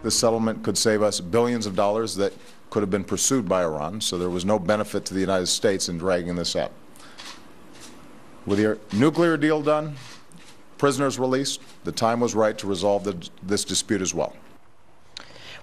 this settlement could save us billions of dollars that could have been pursued by Iran, so there was no benefit to the United States in dragging this out. With the nuclear deal done, prisoners released, the time was right to resolve this dispute as well.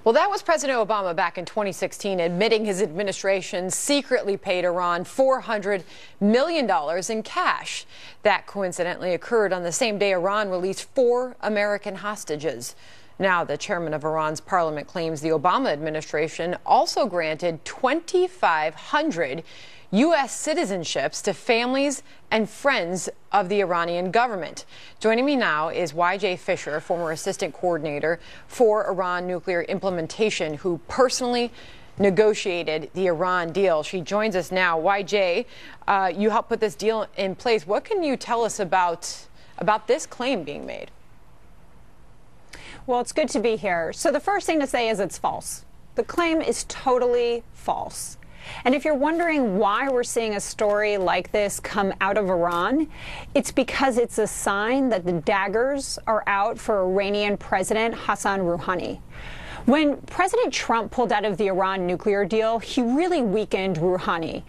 Well, that was President Obama back in 2016 admitting his administration secretly paid Iran $400 million in cash. That coincidentally occurred on the same day Iran released 4 American hostages. Now, the chairman of Iran's parliament claims the Obama administration also granted 2,500 U.S. citizenships to families and friends of the Iranian government. Joining me now is Y.J. Fisher, former assistant coordinator for Iran nuclear implementation, who personally negotiated the Iran deal. She joins us now. Y.J., you helped put this deal in place. What can you tell us about this claim being made? Well, it's good to be here. So the first thing to say is it's false. The claim is totally false. And if you're wondering why we're seeing a story like this come out of Iran, it's because it's a sign that the daggers are out for Iranian President Hassan Rouhani. When President Trump pulled out of the Iran nuclear deal, he really weakened Rouhani.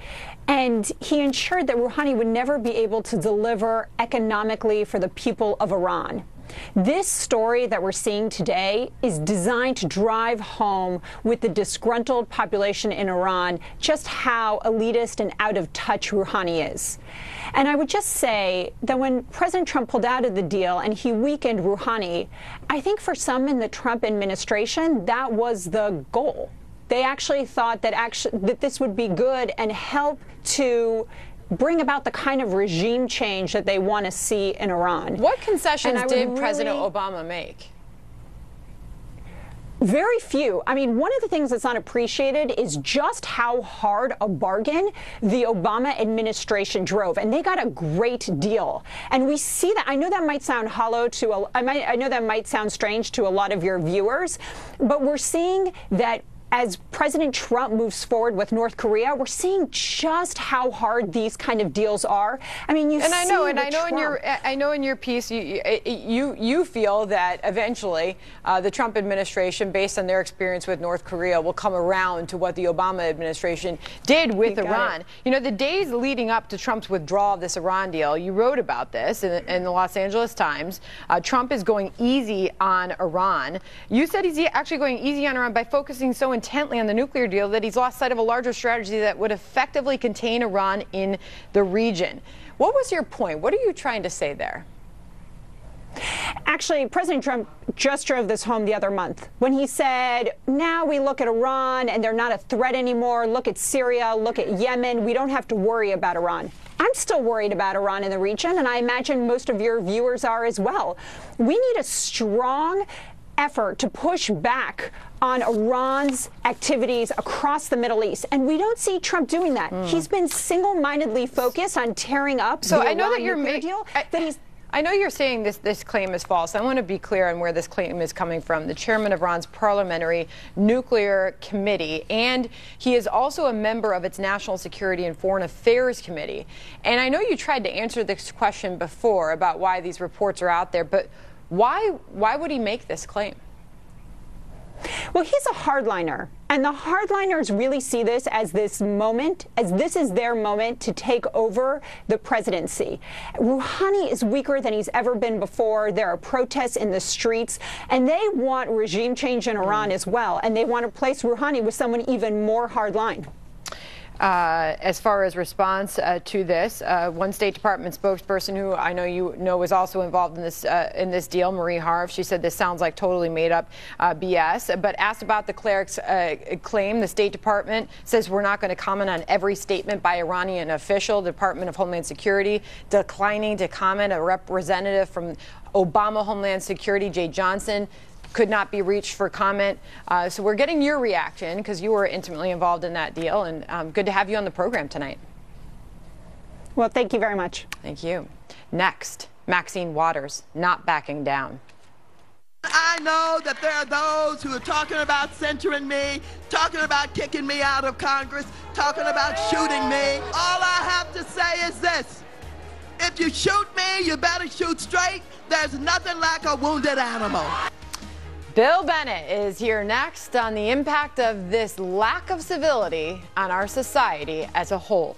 And he ensured that Rouhani would never be able to deliver economically for the people of Iran. This story that we're seeing today is designed to drive home with the disgruntled population in Iran just how elitist and out of touch Rouhani is. And I would just say that when President Trump pulled out of the deal and he weakened Rouhani, I think for some in the Trump administration, that was the goal. They actually thought that this would be good and help to bring about the kind of regime change that they want to see in Iran. What concessions did President Obama make? Very few. I mean, one of the things that's unappreciated is just how hard a bargain the Obama administration drove, and they got a great deal. And we see that. I know that might sound hollow to I know that might sound strange to a lot of your viewers, but we're seeing that as President Trump moves forward with North Korea, we're seeing just how hard these kind of deals are. I mean, I know in your piece you feel that eventually the Trump administration, based on their experience with North Korea, will come around to what the Obama administration did with Iran. You know, the days leading up to Trump's withdrawal of this Iran deal, you wrote about this in the Los Angeles Times. Trump is going easy on Iran. You said he's actually going easy on Iran by focusing so intently on the nuclear deal that he's lost sight of a larger strategy that would effectively contain Iran in the region. What was your point? What are you trying to say there? Actually, President Trump just drove this home the other month when he said, now we look at Iran and they're not a threat anymore. Look at Syria, look at Yemen. We don't have to worry about Iran. I'm still worried about Iran in the region, and I imagine most of your viewers are as well. We need a strong effort to push back on Iran's activities across the Middle East. And we don't see Trump doing that. He's been single-mindedly focused on tearing up the Iran nuclear deal. I know you're saying this claim is false. I want to be clear on where this claim is coming from. The chairman of Iran's parliamentary nuclear committee, and he is also a member of its National Security and Foreign Affairs Committee. And I know you tried to answer this question before about why these reports are out there, but why would he make this claim? Well, he's a hardliner, and the hardliners really see this as this is their moment to take over the presidency. Rouhani is weaker than he's ever been before. There are protests in the streets, and they want regime change in Iran as well, and they want to replace Rouhani with someone even more hardline. As far as response to this, one State Department spokesperson who I know was also involved in this deal, Marie Harf, she said this sounds like totally made up BS. But asked about the cleric's claim, the State Department says we're not going to comment on every statement by Iranian official. The Department of Homeland Security declining to comment. A representative from Obama Homeland Security, Jay Johnson, could not be reached for comment. So we're getting your reaction because you were intimately involved in that deal, and good to have you on the program tonight. Well, thank you very much. Thank you. Next, Maxine Waters, not backing down. I know that there are those who are talking about censoring me, talking about kicking me out of Congress, talking about shooting me. All I have to say is this. If you shoot me, you better shoot straight. There's nothing like a wounded animal. Bill Bennett is here next on the impact of this lack of civility on our society as a whole.